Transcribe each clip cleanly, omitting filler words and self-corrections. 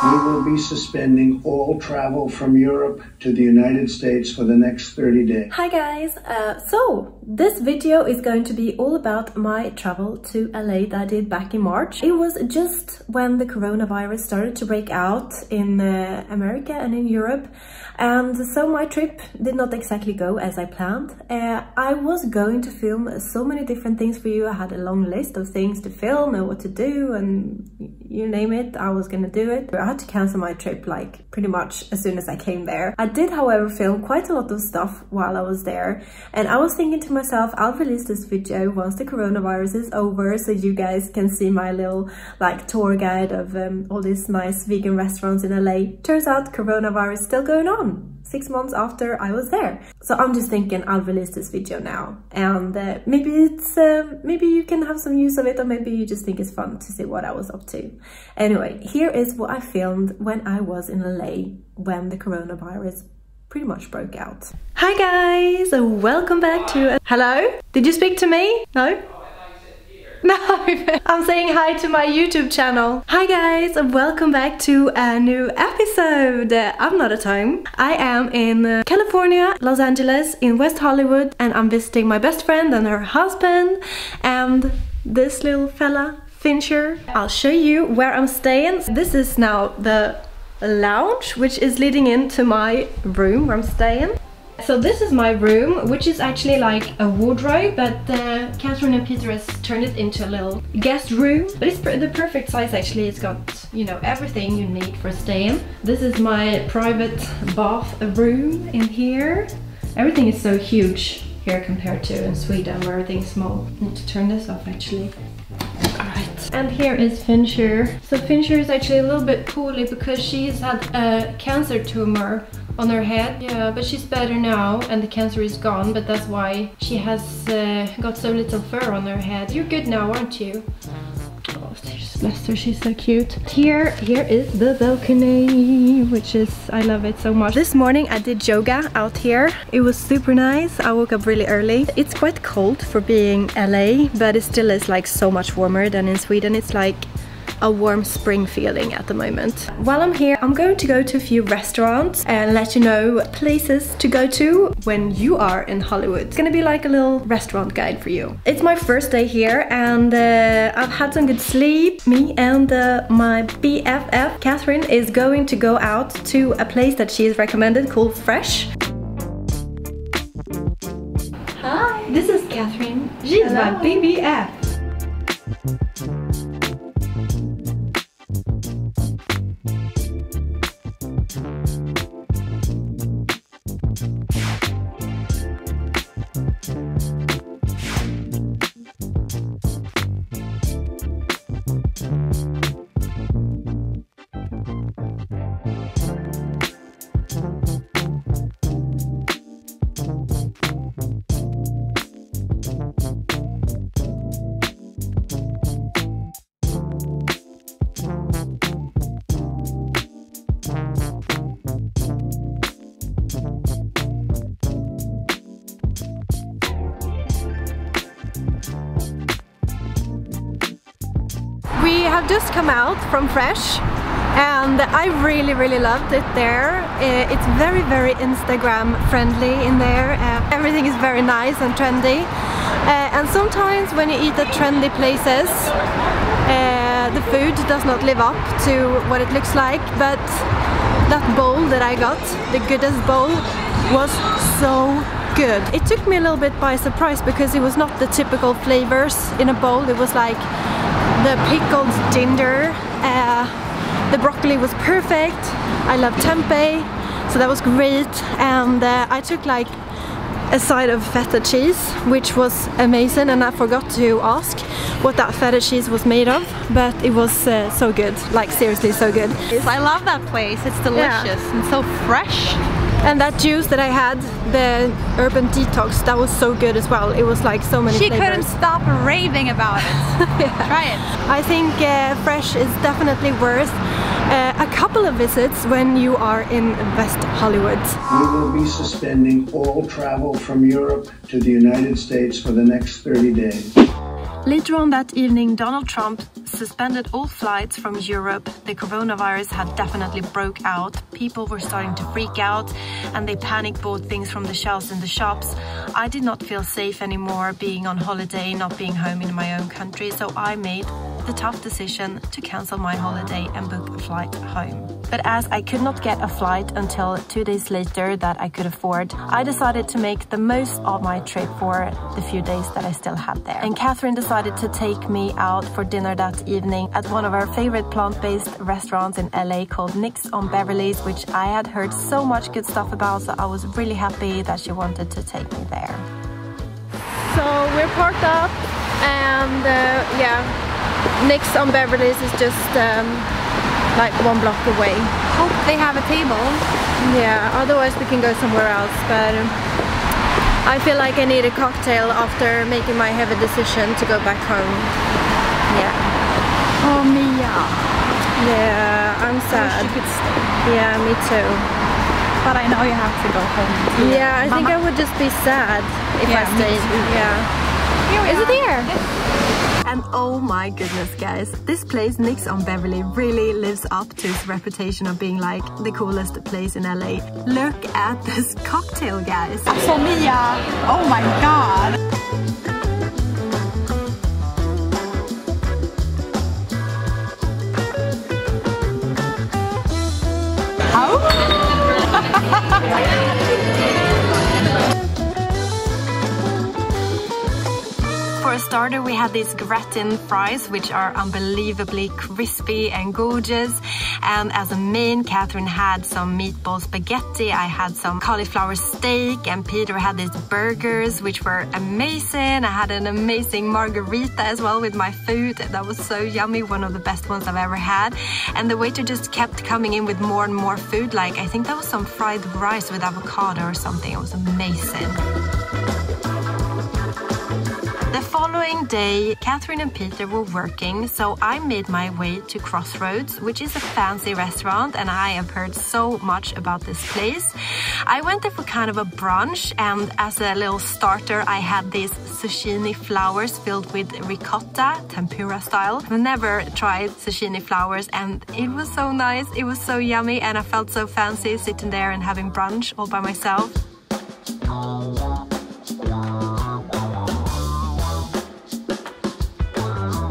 We will be suspending all travel from Europe to the United States for the next 30 days. Hi guys, so this video is going to be all about my travel to LA that I did back in March. It was just when the coronavirus started to break out in America and in Europe, and so my trip did not exactly go as I planned. I was going to film so many different things for you. I had a long list of things to film and what to do, and you name it, I was gonna do it. I had to cancel my trip like pretty much as soon as I came there. I did, however, film quite a lot of stuff while I was there, and I was thinking to myself, I'll release this video once the coronavirus is over, so you guys can see my little like tour guide of all these nice vegan restaurants in LA. Turns out coronavirus is still going on 6 months after I was there. So I'm just thinking I'll release this video now, and maybe it's maybe you can have some use of it, or maybe you just think it's fun to see what I was up to. Anyway, here is what I filmed when I was in LA when the coronavirus pretty much broke out. Hi guys, welcome back to hello? Did you speak to me? No? No, I'm saying hi to my YouTube channel. Hi guys, welcome back to a new episode. I'm not at home. I am in California, Los Angeles, in West Hollywood, and I'm visiting my best friend and her husband and this little fella, Fincher. I'll show you where I'm staying. This is now the lounge, which is leading into my room where I'm staying. So this is my room, which is actually like a wardrobe, but Catherine and Peter has turned it into a little guest room. But it's the perfect size actually. It's got, you know, everything you need for staying. This is my private bath room in here. Everything is so huge here compared to in Sweden where everything's small. I need to turn this off actually. Alright. And here is Fincher. So Fincher is actually a little bit poorly because she's had a cancer tumor on her head. Yeah, but she's better now and the cancer is gone, but that's why she has got so little fur on her head. You're good now, aren't you? Oh, just bless her, she's so cute. Here is the balcony, which is, I love it so much. This morning I did yoga out here. It was super nice. I woke up really early. It's quite cold for being LA, but it still is like so much warmer than in Sweden. It's like a warm spring feeling at the moment. While I'm here, I'm going to go to a few restaurants and let you know places to go to when you are in Hollywood. It's gonna be like a little restaurant guide for you. It's my first day here, and I've had some good sleep. Me and my BFF, Catherine, is going to go out to a place that she has recommended called Fresh. Hi! This is Catherine. She's my BBF. We have just come out from Fresh, and I really loved it there. It's very Instagram friendly in there. Everything is very nice and trendy, and sometimes when you eat at trendy places, the food does not live up to what it looks like. But that bowl that I got, the goodest bowl, was so good. It took me a little bit by surprise because it was not the typical flavors in a bowl. It was like the pickled ginger, the broccoli was perfect. I love tempeh, so that was great. And I took like a side of feta cheese, which was amazing, and I forgot to ask what that feta cheese was made of, but it was so good, like seriously so good. I love that place, it's delicious and so fresh. And that juice that I had, the Urban Detox, that was so good as well. It was like so many flavors. She couldn't stop raving about it. Yeah. Try it. I think Fresh is definitely worth a couple of visits when you are in West Hollywood. We will be suspending all travel from Europe to the United States for the next 30 days. Later on that evening, Donald Trump suspended all flights from Europe. The coronavirus had definitely broke out. People were starting to freak out and they panic bought things from the shelves in the shops. I did not feel safe anymore being on holiday, not being home in my own country, so I made the tough decision to cancel my holiday and book a flight home. But as I could not get a flight until 2 days later that I could afford, I decided to make the most of my trip for the few days that I still had there. And Catherine decided to take me out for dinner that evening at one of our favorite plant-based restaurants in LA called Nix on Beverly's, which I had heard so much good stuff about, so I was really happy that she wanted to take me there. So we're parked up and yeah, Nix on Beverly's is just like 1 block away. Hope they have a table. Yeah, otherwise we can go somewhere else, but I feel like I need a cocktail after making my heavy decision to go back home. Yeah. Oh, Mia. Yeah, I'm sad. I wish you could stay. Yeah, me too. But I know you have to go home too. Yeah, I think I would just be sad if I stayed. Yeah. Is it here? And oh my goodness, guys, this place, Nix on Beverly, really lives up to its reputation of being like the coolest place in LA. Look at this cocktail, guys. So Mia, oh my god. For a starter, we had these gratin fries, which are unbelievably crispy and gorgeous. And as a main, Catherine had some meatball spaghetti, I had some cauliflower steak, and Peter had these burgers, which were amazing. I had an amazing margarita as well with my food. That was so yummy, one of the best ones I've ever had. And the waiter just kept coming in with more and more food. Like, I think that was some fried rice with avocado or something. It was amazing. The following day, Catherine and Peter were working, so I made my way to Crossroads, which is a fancy restaurant, and I have heard so much about this place. I went there for kind of a brunch, and as a little starter, I had these zucchini flowers filled with ricotta, tempura style. I've never tried zucchini flowers, and it was so nice, it was so yummy, and I felt so fancy sitting there and having brunch all by myself.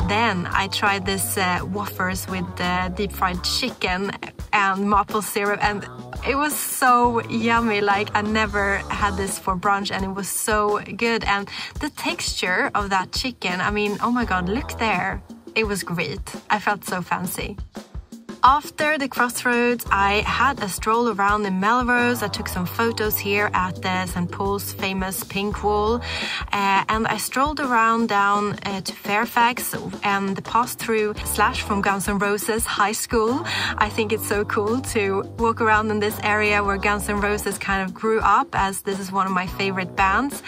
Then I tried this waffles with deep fried chicken and maple syrup, and it was so yummy. Like, I never had this for brunch, and it was so good. And the texture of that chicken, I mean, oh my god, look there. It was great. I felt so fancy. After the Crossroads, I had a stroll around in Melrose. I took some photos here at the St. Paul's famous pink wall. And I strolled around down to Fairfax and passed through Slash from Guns N' Roses High School. I think it's so cool to walk around in this area where Guns N' Roses kind of grew up, as this is one of my favorite bands.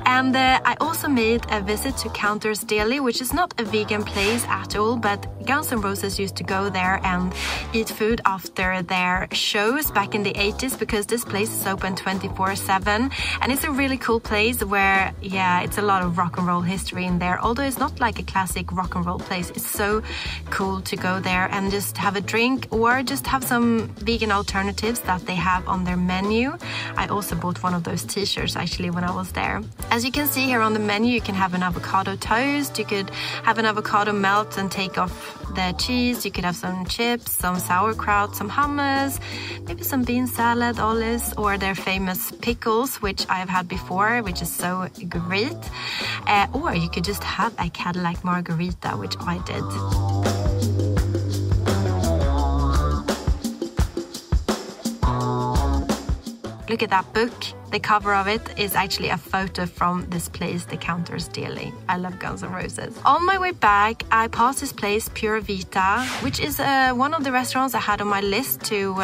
And I also made a visit to Counters Deli, which is not a vegan place at all, but Guns N' Roses used to go there and eat food after their shows back in the 80s, because this place is open 24/7, and it's a really cool place where, yeah, it's a lot of rock and roll history in there. Although it's not like a classic rock and roll place, it's so cool to go there and just have a drink or just have some vegan alternatives that they have on their menu. I also bought one of those t-shirts actually when I was there. As you can see here on the menu, you can have an avocado toast, you could have an avocado melt and take off the cheese, you could have some chips, some sauerkraut, some hummus, maybe some bean salad, olives, or their famous pickles, which I've had before, which is so great. Or you could just have a Cadillac margarita, which I did. Look at that book. The cover of it is actually a photo from this place, the Counters Deli. I love Guns N' Roses. On my way back, I passed this place, Pura Vita, which is one of the restaurants I had on my list to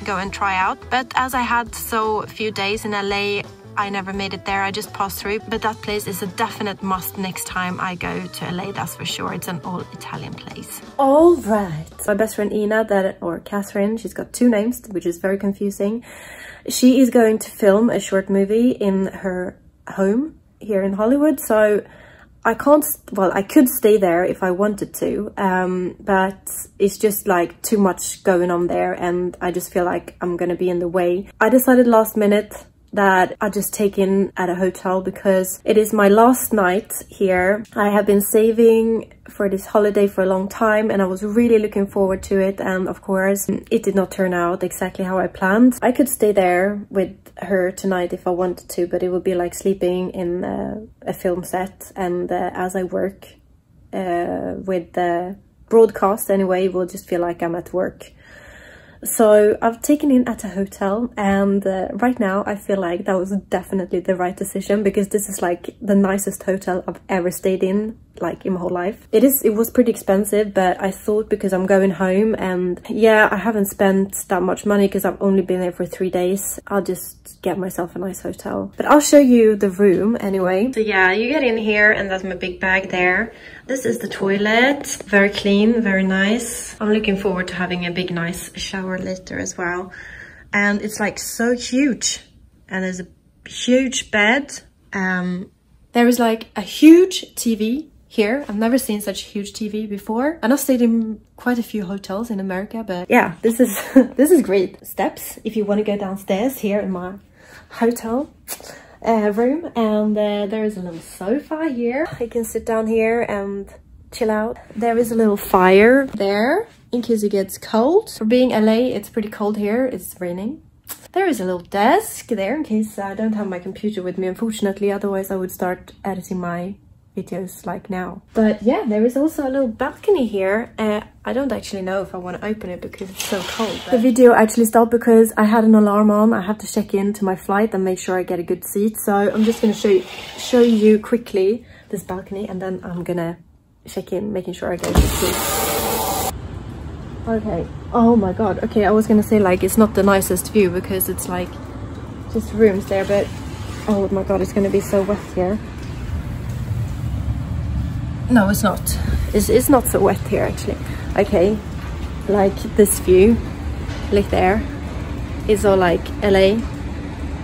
go and try out. But as I had so few days in LA, I never made it there. I just passed through. But that place is a definite must next time I go to LA, that's for sure. It's an all-Italian place. All right. My best friend Ina, or Catherine, she's got two names, which is very confusing. She is going to film a short movie in her home here in Hollywood. So I can't, well, I could stay there if I wanted to, but it's just like too much going on there and I just feel like I'm gonna be in the way. I decided last minute that I just take in at a hotel because it is my last night here. I have been saving for this holiday for a long time and I was really looking forward to it, and of course it did not turn out exactly how I planned. I could stay there with her tonight if I wanted to, but it would be like sleeping in a film set, and as I work with the broadcast anyway, it will just feel like I'm at work. So I've taken in at a hotel, and right now I feel like that was definitely the right decision because this is like the nicest hotel I've ever stayed in, like in my whole life. It was pretty expensive, but I thought because I'm going home and yeah, I haven't spent that much money because I've only been there for 3 days, I'll just get myself a nice hotel. But I'll show you the room anyway. So yeah, you get in here and that's my big bag there. This is the toilet, very clean, very nice. I'm looking forward to having a big nice shower later as well. And it's like so huge, and there's a huge bed. There is like a huge TV here. I've never seen such a huge TV before, and I've stayed in quite a few hotels in America, but yeah, this is this is great. Steps if you want to go downstairs here in my hotel room, and there is a little sofa here. You can sit down here and chill out. There is a little fire there in case it gets cold. For being LA, it's pretty cold here. It's raining. There is a little desk there in case I don't have my computer with me, unfortunately, otherwise I would start editing my videos like now. But yeah, there is also a little balcony here. I don't actually know if I want to open it because it's so cold. The video actually stopped because I had an alarm on. I have to check in to my flight and make sure I get a good seat. So I'm just going to show you quickly this balcony, and then I'm gonna check in, making sure I get a good seat. Okay. Oh my god. Okay, I was gonna say like it's not the nicest view because it's like just rooms there, but oh my god, it's gonna be so wet here. No, it's not. It's not so wet here actually. Okay, like this view, like there, it's all like LA,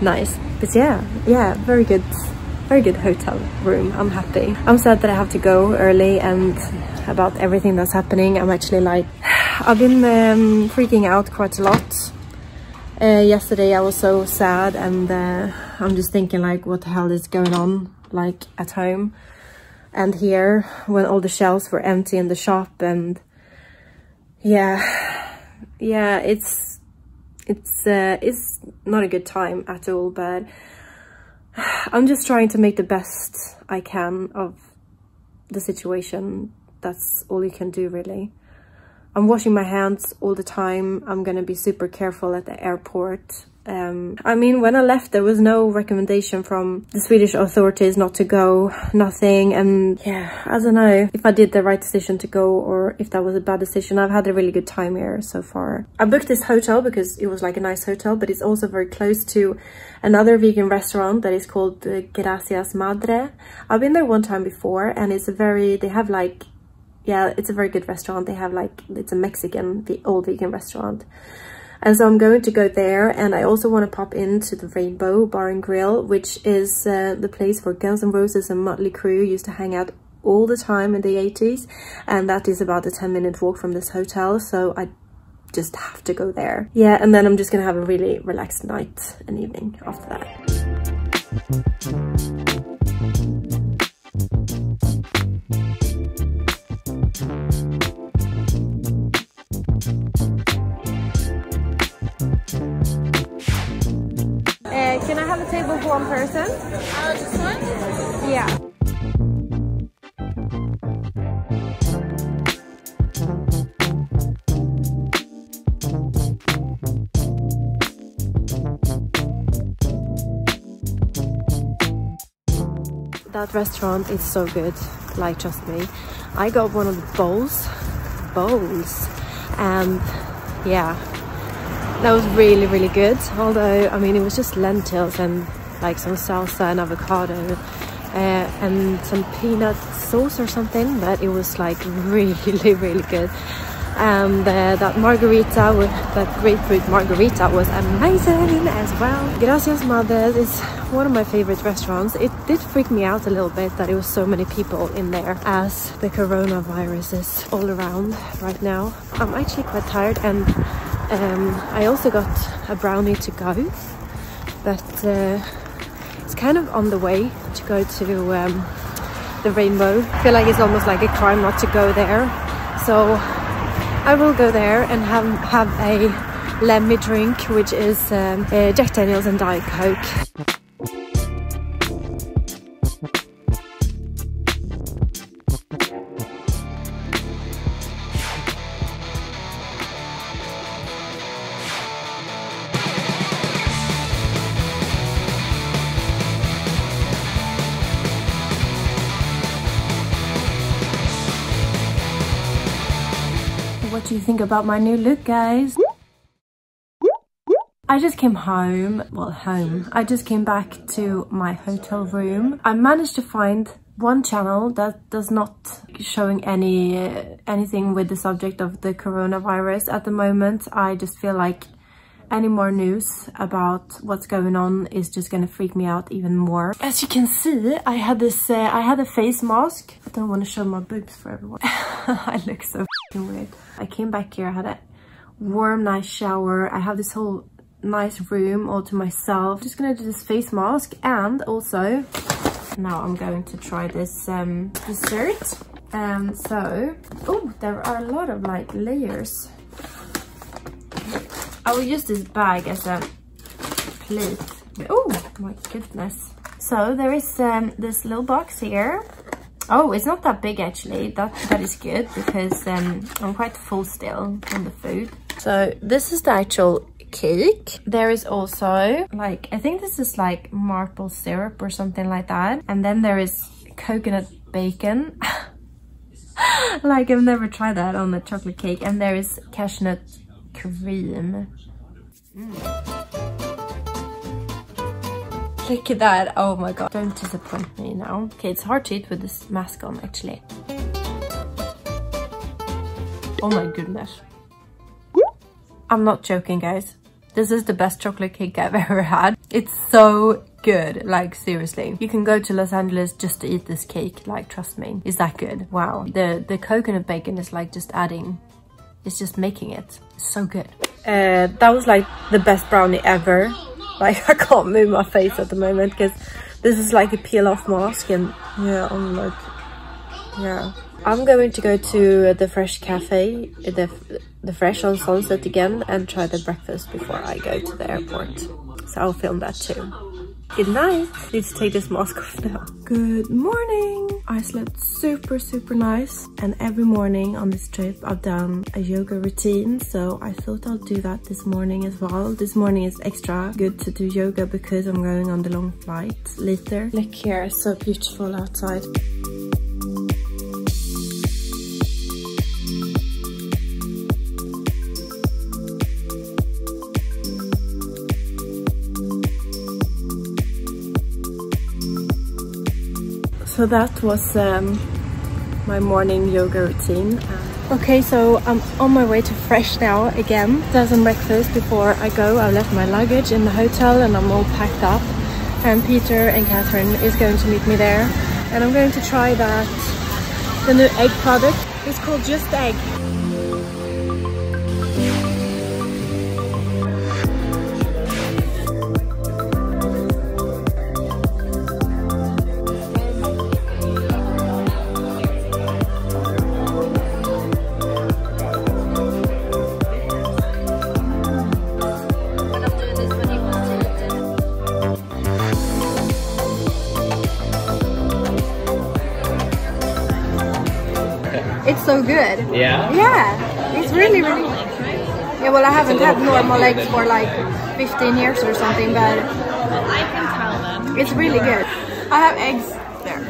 nice. But yeah, very good hotel room. I'm happy. I'm sad that I have to go early, and about everything that's happening, I'm actually like, I've been freaking out quite a lot. Yesterday I was so sad, and I'm just thinking like, what the hell is going on like at home and here when all the shelves were empty in the shop. And yeah, it's not a good time at all, but I'm just trying to make the best I can of the situation. That's all you can do, really. I'm washing my hands all the time. I'm gonna be super careful at the airport. I mean, when I left, there was no recommendation from the Swedish authorities not to go, nothing. And yeah, I don't know if I did the right decision to go or if that was a bad decision. I've had a really good time here so far. I booked this hotel because it was like a nice hotel, but it's also very close to another vegan restaurant that is called Gracias Madre. I've been there one time before, and it's a very, they have like, yeah, it's a very good restaurant. They have like, it's a Mexican, the old vegan restaurant. And so I'm going to go there, and I also want to pop into the Rainbow Bar and Grill, which is the place where Guns N' Roses and Mötley Crüe used to hang out all the time in the 80s. And that is about a 10-minute walk from this hotel, so I just have to go there. Yeah, and then I'm just gonna have a really relaxed night and evening after that. Can I have a table for one person? Just one? Yeah. That restaurant is so good, like, trust me. I got one of the bowls, and yeah, that was really good. Although, I mean, it was just lentils and like some salsa and avocado and some peanut sauce or something, but it was like really good. And that margarita, with that grapefruit margarita, was amazing as well. Gracias Madres is one of my favorite restaurants. It did freak me out a little bit that it was so many people in there, as the coronavirus is all around right now. I'm actually quite tired, and I also got a brownie to go, but it's kind of on the way to go to the Rainbow. I feel like it's almost like a crime not to go there, so I will go there and have a lemmy drink, which is Jack Daniels and Diet Coke. What do you think about my new look, guys? I just came home, I just came back to my hotel room. I managed to find one channel that does not showing anything with the subject of the coronavirus at the moment. I just feel like any more news about what's going on is just gonna freak me out even more. As you can see, I had this I had a face mask. I don't want to show my boobs for everyone. I look so fucking weird. I came back here, I had a warm nice shower. I have this whole nice room all to myself. Just gonna do this face mask, and also now I'm going to try this dessert. Oh, there are a lot of like layers. I will use this bag as a plate. Oh my goodness. So there is this little box here. Oh, it's not that big actually. That is good, because I'm quite full still on the food. So this is the actual cake. There is also like, I think this is like maple syrup or something like that. And then there is coconut bacon. Like, I've never tried that on a chocolate cake. And there is cashew nut cream. Look at that. Oh my god, don't disappoint me now. Okay, it's hard to eat with this mask on actually. Oh my goodness, I'm not joking, guys. This is the best chocolate cake I've ever had. It's so good, like seriously. You can go to Los Angeles just to eat this cake, like trust me. It's that good. Wow, the coconut bacon is like just adding, it's just making it so good. That was like the best brownie ever. Like, I can't move my face at the moment because this is like a peel off mask, and yeah, I'm like, yeah. I'm going to go to the Fresh Cafe, the Fresh on Sunset again, and try the breakfast before I go to the airport. So I'll film that too. Good night. Need to take this mask off now. Good morning. I slept super nice, and every morning on this trip I've done a yoga routine, so I thought I'll do that this morning as well. This morning is extra good to do yoga because I'm going on the long flight later. Look here, it's so beautiful outside. So that was my morning yoga routine. Okay, so I'm on my way to Fresh now again. There's some breakfast before I go. I left my luggage in the hotel and I'm all packed up. And Peter and Catherine is going to meet me there. And I'm going to try the new egg product. It's called Just Egg. It's so good. Yeah? Yeah, it's really yeah, well, I haven't had normal eggs for like 15 years or something, but I can tell them. it's really good. I have eggs there.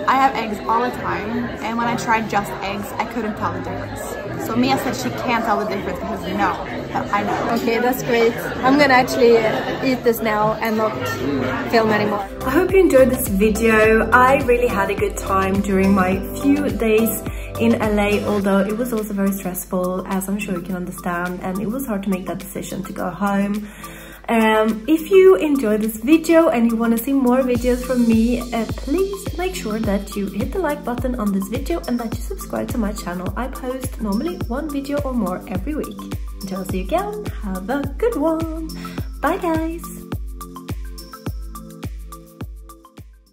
I have eggs all the time, and when I tried just eggs, I couldn't tell the difference. So Mia said she can't tell the difference because no, but I know. Okay, that's great. I'm gonna actually eat this now and not film anymore. I hope you enjoyed this video. I really had a good time during my few days in LA, although it was also very stressful, as I'm sure you can understand, and it was hard to make that decision to go home. If you enjoyed this video and you want to see more videos from me, please make sure that you hit the like button on this video and that you subscribe to my channel. I post normally 1 video or more every week. Until I see you again, have a good one. Bye guys!